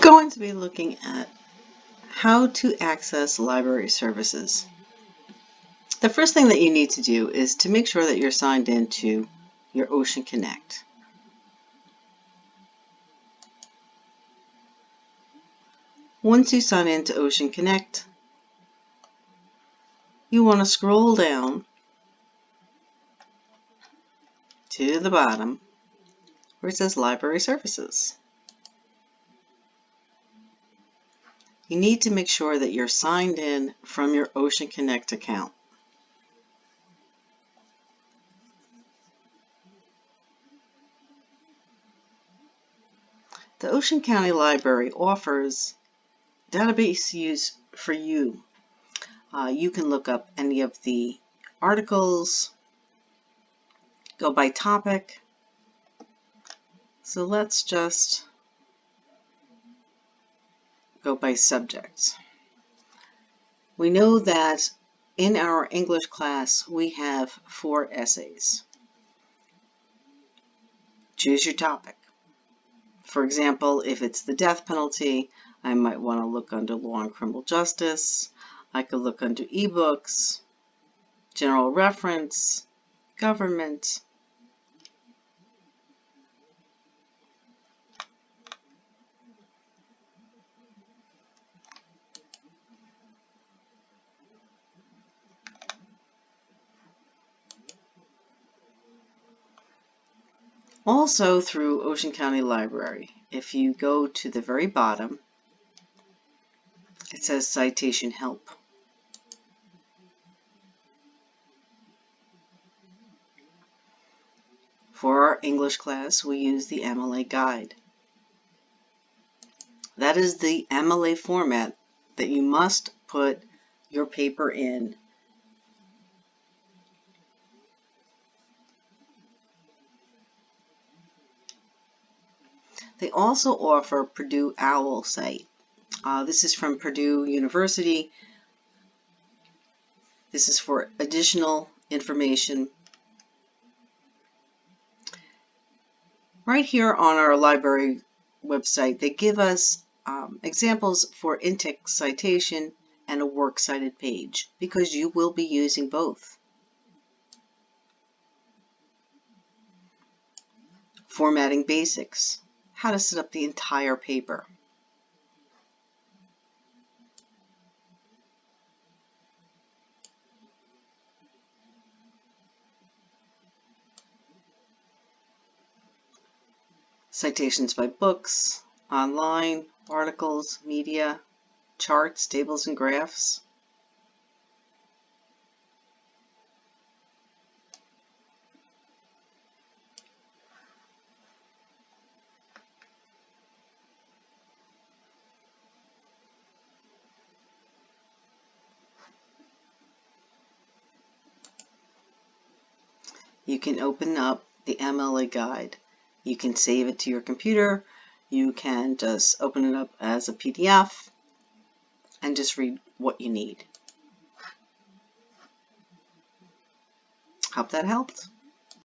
going to be looking at how to access library services. The first thing that you need to do is to make sure that you're signed into your Ocean Connect. Once you sign into Ocean Connect, you want to scroll down to the bottom where it says Library Services. You need to make sure that you're signed in from your Ocean Connect account. The Ocean County Library offers database use for you. You can look up any of the articles, go by topic. So let's just go by subjects. We know that in our English class we have 4 essays. Choose your topic. For example, if it's the death penalty, I might want to look under law and criminal justice. I could look under ebooks, general reference, government. Also through Ocean County Library, if you go to the very bottom, it says Citation Help. For our English class, we use the MLA Guide. That is the MLA format that you must put your paper in. They also offer Purdue OWL site. This is from Purdue University. This is for additional information. Right here on our library website, they give us examples for in-text citation and a works cited page, because you will be using both. Formatting basics, how to set up the entire paper. Citations by books, online, articles, media, charts, tables, and graphs. You can open up the MLA Guide. You can save it to your computer. You can just open it up as a PDF and just read what you need. Hope that helped.